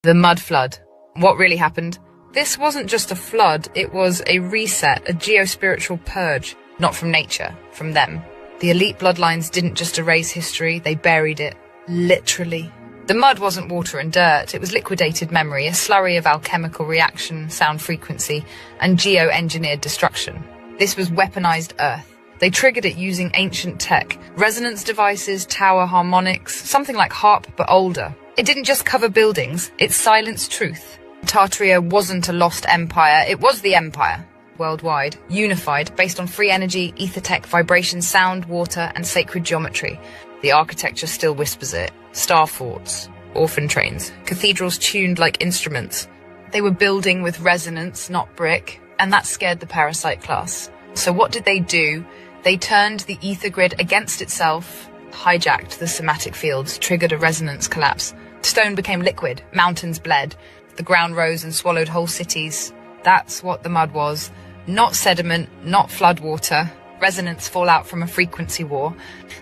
The mud flood. What really happened? This wasn't just a flood, it was a reset, a geospiritual purge. Not from nature, from them. The elite bloodlines didn't just erase history, they buried it. Literally. The mud wasn't water and dirt, it was liquidated memory, a slurry of alchemical reaction, sound frequency, and geo-engineered destruction. This was weaponized Earth. They triggered it using ancient tech, resonance devices, tower harmonics, something like HAARP but older. It didn't just cover buildings, it silenced truth. Tartaria wasn't a lost empire, it was the empire. Worldwide, unified, based on free energy, ether tech, vibration, sound, water, and sacred geometry. The architecture still whispers it. Star forts, orphan trains, cathedrals tuned like instruments. They were building with resonance, not brick, and that scared the parasite class. So what did they do? They turned the ether grid against itself, hijacked the somatic fields, triggered a resonance collapse. Stone became liquid, mountains bled, the ground rose and swallowed whole cities. That's what the mud was. Not sediment, not flood water, resonance fallout from a frequency war.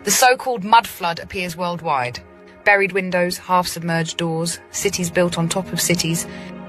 The so-called mud flood appears worldwide. Buried windows, half-submerged doors, cities built on top of cities,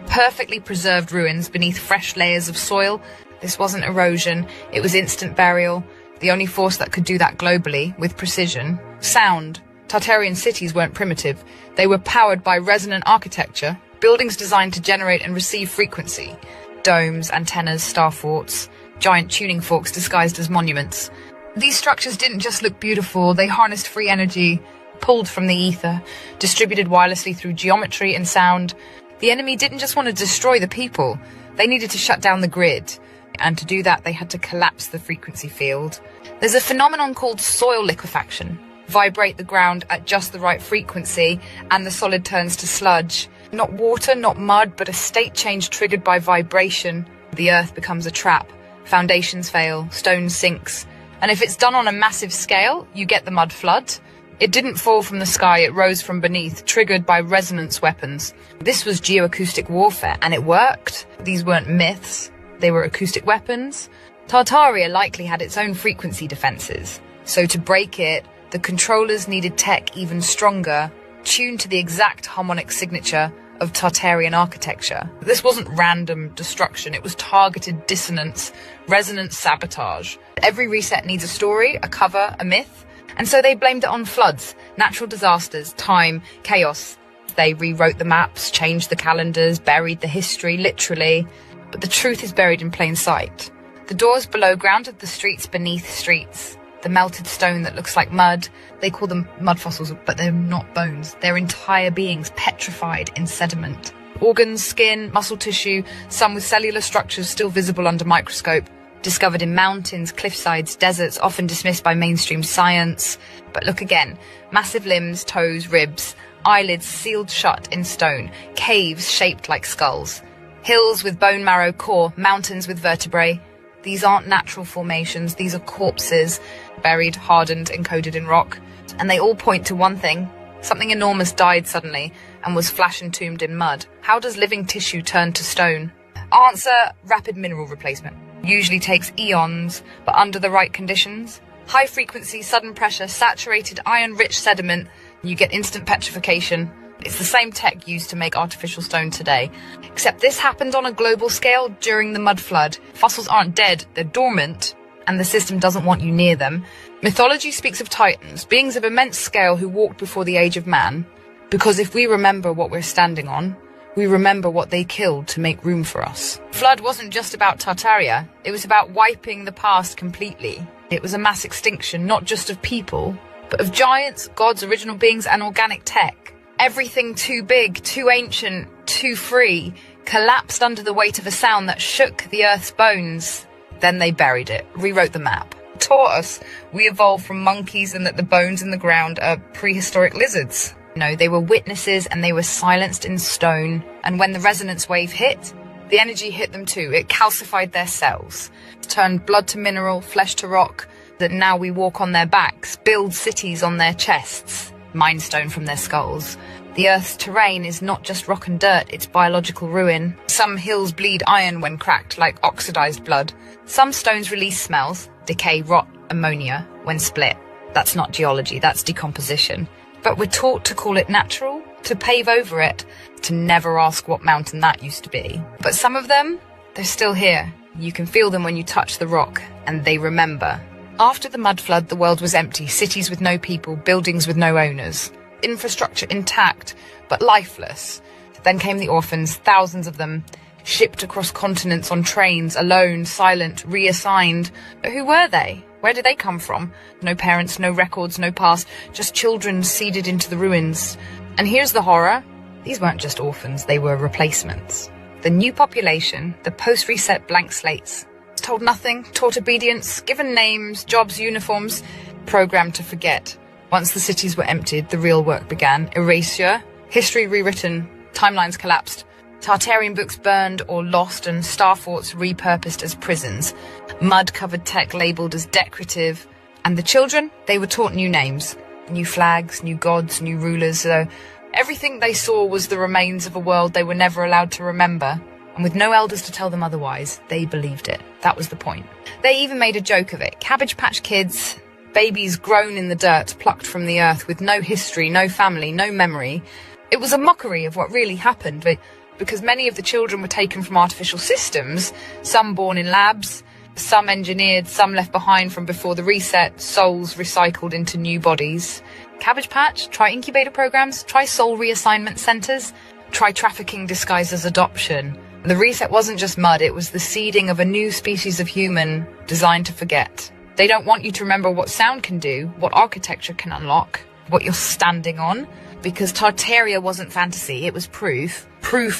perfectly preserved ruins beneath fresh layers of soil. This wasn't erosion, it was instant burial. The only force that could do that globally, with precision. Sound. Tartarian cities weren't primitive. They were powered by resonant architecture, buildings designed to generate and receive frequency. Domes, antennas, star forts, giant tuning forks disguised as monuments. These structures didn't just look beautiful, they harnessed free energy, pulled from the ether, distributed wirelessly through geometry and sound. The enemy didn't just want to destroy the people, they needed to shut down the grid. And to do that, they had to collapse the frequency field. There's a phenomenon called soil liquefaction. Vibrate the ground at just the right frequency, and the solid turns to sludge. Not water, not mud, but a state change triggered by vibration. The earth becomes a trap. Foundations fail, stone sinks. And if it's done on a massive scale, you get the mud flood. It didn't fall from the sky, it rose from beneath, triggered by resonance weapons. This was geoacoustic warfare, and it worked. These weren't myths. They were acoustic weapons. Tartaria likely had its own frequency defenses. So to break it, the controllers needed tech even stronger, tuned to the exact harmonic signature of Tartarian architecture. This wasn't random destruction, it was targeted dissonance, resonance sabotage. Every reset needs a story, a cover, a myth. And so they blamed it on floods, natural disasters, time, chaos. They rewrote the maps, changed the calendars, buried the history, literally. But the truth is buried in plain sight. The doors below grounded the streets beneath streets. The melted stone that looks like mud. They call them mud fossils, but they're not bones. They're entire beings petrified in sediment. Organs, skin, muscle tissue, some with cellular structures still visible under microscope. Discovered in mountains, cliffsides, deserts, often dismissed by mainstream science. But look again. Massive limbs, toes, ribs, eyelids sealed shut in stone. Caves shaped like skulls. Hills with bone marrow core, mountains with vertebrae. These aren't natural formations, these are corpses, buried, hardened, encoded in rock. And they all point to one thing. Something enormous died suddenly and was flash entombed in mud. How does living tissue turn to stone? Answer, rapid mineral replacement. Usually takes eons, but under the right conditions. High frequency, sudden pressure, saturated iron-rich sediment, you get instant petrification. It's the same tech used to make artificial stone today. Except this happened on a global scale during the mud flood. Fossils aren't dead, they're dormant, and the system doesn't want you near them. Mythology speaks of titans, beings of immense scale who walked before the age of man. Because if we remember what we're standing on, we remember what they killed to make room for us. Flood wasn't just about Tartaria, it was about wiping the past completely. It was a mass extinction, not just of people, but of giants, gods, original beings, and organic tech. Everything too big, too ancient, too free, collapsed under the weight of a sound that shook the earth's bones. Then they buried it, rewrote the map, taught us we evolved from monkeys and that the bones in the ground are prehistoric lizards. No, they were witnesses and they were silenced in stone. And when the resonance wave hit, the energy hit them too. It calcified their cells, turned blood to mineral, flesh to rock, that now we walk on their backs, build cities on their chests. Mind stone from their skulls. The Earth's terrain is not just rock and dirt, it's biological ruin. Some hills bleed iron when cracked, like oxidized blood. Some stones release smells, decay, rot, ammonia, when split. That's not geology, that's decomposition. But we're taught to call it natural. to pave over it, to never ask what mountain that used to be. But some of them, they're still here. You can feel them when you touch the rock, and they remember. After the mud flood, the world was empty, cities with no people, buildings with no owners, infrastructure intact, but lifeless. Then came the orphans, thousands of them, shipped across continents on trains, alone, silent, reassigned. But who were they? Where did they come from? No parents, no records, no past, just children seeded into the ruins. And here's the horror. These weren't just orphans, they were replacements. The new population, the post-reset blank slates, told nothing, taught obedience, given names, jobs, uniforms, programmed to forget. Once the cities were emptied, the real work began. Erasure, history rewritten, timelines collapsed, Tartarian books burned or lost, and star forts repurposed as prisons, mud-covered tech labelled as decorative. And the children, they were taught new names, new flags, new gods, new rulers. So everything they saw was the remains of a world they were never allowed to remember. And with no elders to tell them otherwise, they believed it. That was the point. They even made a joke of it. Cabbage Patch Kids, babies grown in the dirt, plucked from the earth with no history, no family, no memory. It was a mockery of what really happened, but because many of the children were taken from artificial systems, some born in labs, some engineered, some left behind from before the reset, souls recycled into new bodies. Cabbage Patch, try incubator programs, try soul reassignment centres, try trafficking disguised as adoption. The reset wasn't just mud, it was the seeding of a new species of human designed to forget. They don't want you to remember what sound can do, what architecture can unlock, what you're standing on, because Tartaria wasn't fantasy, it was proof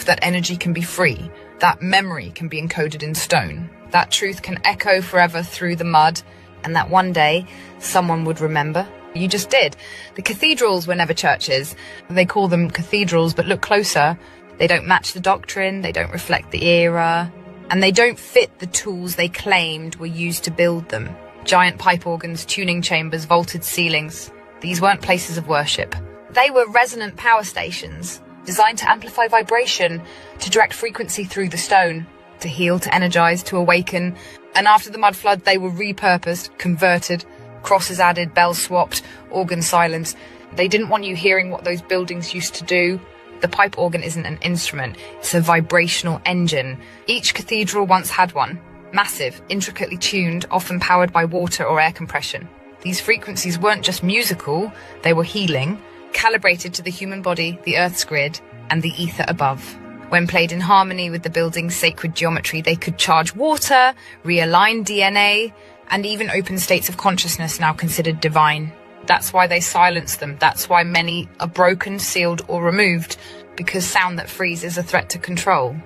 that energy can be free, that memory can be encoded in stone, that truth can echo forever through the mud, and that one day someone would remember. You just did. The cathedrals were never churches. They call them cathedrals, but look closer. They don't match the doctrine, they don't reflect the era, and they don't fit the tools they claimed were used to build them. Giant pipe organs, tuning chambers, vaulted ceilings. These weren't places of worship. They were resonant power stations, designed to amplify vibration, to direct frequency through the stone, to heal, to energize, to awaken. And after the mud flood, they were repurposed, converted, crosses added, bells swapped, organs silenced. They didn't want you hearing what those buildings used to do. The pipe organ isn't an instrument, it's a vibrational engine. Each cathedral once had one. Massive, intricately tuned, often powered by water or air compression. These frequencies weren't just musical, they were healing, calibrated to the human body, the Earth's grid, and the ether above. When played in harmony with the building's sacred geometry, they could charge water, realign DNA, and even open states of consciousness now considered divine. That's why they silenced them. That's why many are broken, sealed, or removed, because sound that frees is a threat to control.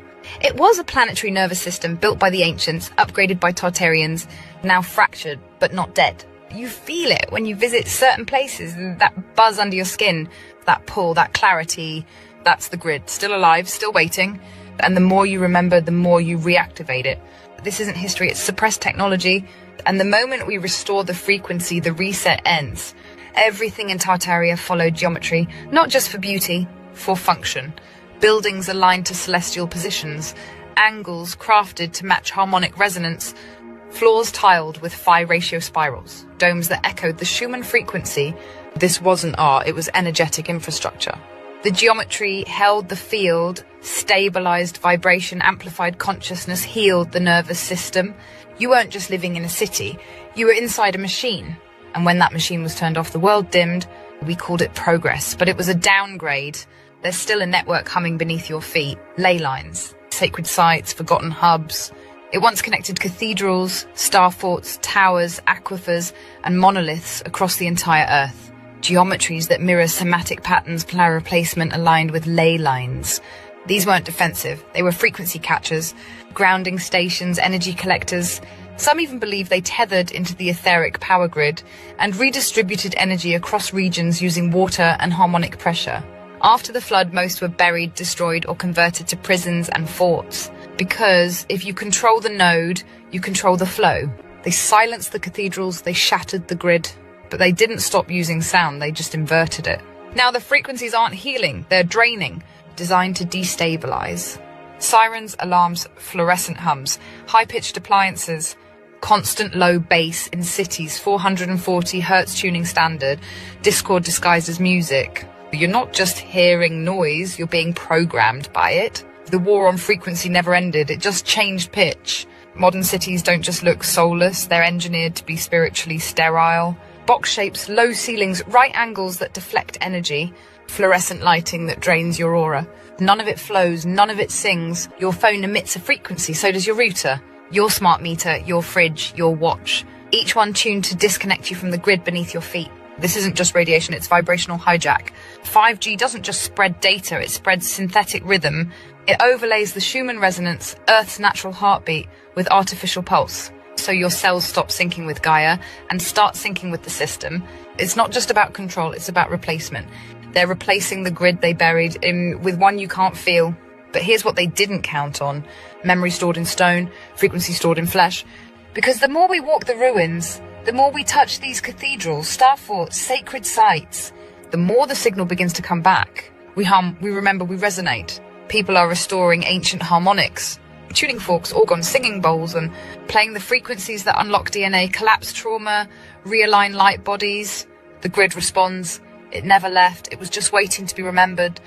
It was a planetary nervous system built by the ancients, upgraded by Tartarians, now fractured, but not dead. You feel it when you visit certain places, that buzz under your skin, that pull, that clarity. That's the grid, still alive, still waiting. And the more you remember, the more you reactivate it. This isn't history, it's suppressed technology. And the moment we restore the frequency, the reset ends. Everything in Tartaria followed geometry, not just for beauty, for function. Buildings aligned to celestial positions, angles crafted to match harmonic resonance, floors tiled with phi ratio spirals, domes that echoed the Schumann frequency. This wasn't art, it was energetic infrastructure. The geometry held the field, stabilized vibration, amplified consciousness, healed the nervous system. You weren't just living in a city, you were inside a machine. And when that machine was turned off, the world dimmed. We called it progress, but it was a downgrade. There's still a network humming beneath your feet, ley lines, sacred sites, forgotten hubs. It once connected cathedrals, star forts, towers, aquifers, and monoliths across the entire Earth. Geometries that mirror somatic patterns, planar replacement aligned with ley lines. These weren't defensive, they were frequency catchers, grounding stations, energy collectors. Some even believe they tethered into the etheric power grid and redistributed energy across regions using water and harmonic pressure. After the flood, most were buried, destroyed, or converted to prisons and forts. Because if you control the node, you control the flow. They silenced the cathedrals, they shattered the grid. But they didn't stop using sound, they just inverted it. Now the frequencies aren't healing, they're draining, designed to destabilize. Sirens, alarms, fluorescent hums, high-pitched appliances, constant low bass in cities, 440 Hz tuning standard, discord disguised as music. You're not just hearing noise, you're being programmed by it. The war on frequency never ended, it just changed pitch. Modern cities don't just look soulless, they're engineered to be spiritually sterile. Box shapes, low ceilings, right angles that deflect energy, fluorescent lighting that drains your aura. None of it flows, none of it sings. Your phone emits a frequency, so does your router, your smart meter, your fridge, your watch. Each one tuned to disconnect you from the grid beneath your feet. This isn't just radiation, it's vibrational hijack. 5G doesn't just spread data, it spreads synthetic rhythm. It overlays the Schumann resonance, Earth's natural heartbeat, with artificial pulse. So your cells stop syncing with Gaia and start syncing with the system. It's not just about control, it's about replacement. They're replacing the grid they buried in with one you can't feel. But here's what they didn't count on. Memory stored in stone, frequency stored in flesh. Because the more we walk the ruins, the more we touch these cathedrals, star forts, sacred sites, the more the signal begins to come back. We hum, we remember, we resonate. People are restoring ancient harmonics, tuning forks, organs, singing bowls, and playing the frequencies that unlock DNA, collapse trauma, realign light bodies. The grid responds. It never left. It was just waiting to be remembered.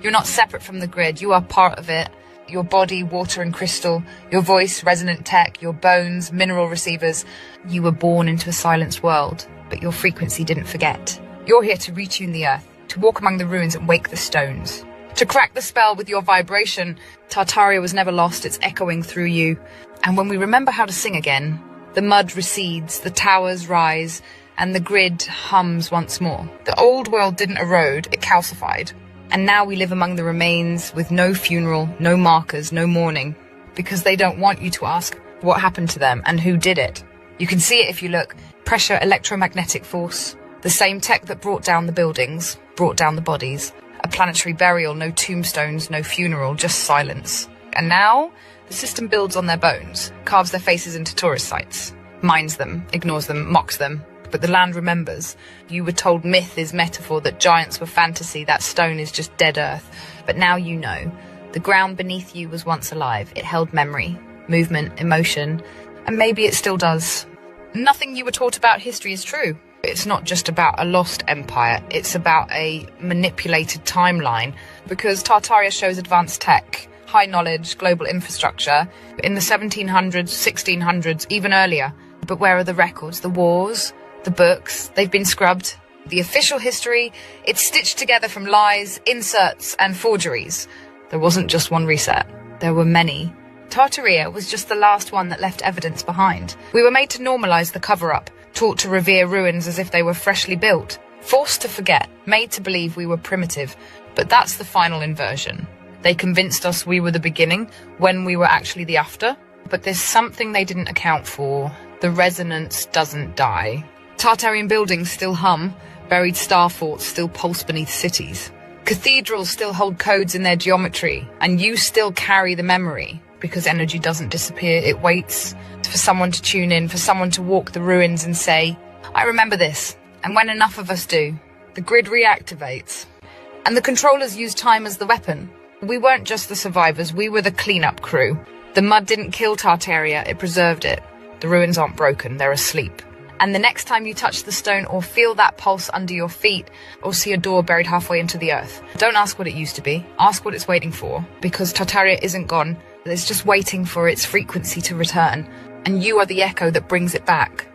You're not separate from the grid. You are part of it. Your body, water and crystal. Your voice, resonant tech. Your bones, mineral receivers. You were born into a silenced world, but your frequency didn't forget. You're here to retune the earth, to walk among the ruins and wake the stones. To crack the spell with your vibration. Tartaria was never lost. It's echoing through you. And when we remember how to sing again, the mud recedes, the towers rise, and the grid hums once more. The old world didn't erode, it calcified. And now we live among the remains with no funeral, no markers, no mourning. Because they don't want you to ask what happened to them and who did it. You can see it if you look. Pressure, electromagnetic force. The same tech that brought down the buildings, brought down the bodies. A planetary burial, no tombstones, no funeral, just silence. And now, the system builds on their bones, carves their faces into tourist sites, mines them, ignores them, mocks them. But the land remembers. You were told myth is metaphor, that giants were fantasy, that stone is just dead earth. But now you know. The ground beneath you was once alive. It held memory, movement, emotion, and maybe it still does. Nothing you were taught about history is true. It's not just about a lost empire, it's about a manipulated timeline, because Tartaria shows advanced tech, high knowledge, global infrastructure, in the 1700s, 1600s, even earlier. But where are the records, the wars, the books? They've been scrubbed. The official history, it's stitched together from lies, inserts, and forgeries. There wasn't just one reset, there were many. Tartaria was just the last one that left evidence behind. We were made to normalise the cover-up, taught to revere ruins as if they were freshly built, forced to forget, made to believe we were primitive. But that's the final inversion. They convinced us we were the beginning when we were actually the after. But there's something they didn't account for. The resonance doesn't die. Tartarian buildings still hum, buried star forts still pulse beneath cities. Cathedrals still hold codes in their geometry, and you still carry the memory. Because energy doesn't disappear, it waits for someone to tune in, for someone to walk the ruins and say, I remember this. And when enough of us do, the grid reactivates. And the controllers use time as the weapon. We weren't just the survivors, we were the cleanup crew. The mud didn't kill Tartaria, it preserved it. The ruins aren't broken, they're asleep. And the next time you touch the stone or feel that pulse under your feet or see a door buried halfway into the earth, don't ask what it used to be, ask what it's waiting for. Because Tartaria isn't gone. It's just waiting for its frequency to return, and you are the echo that brings it back.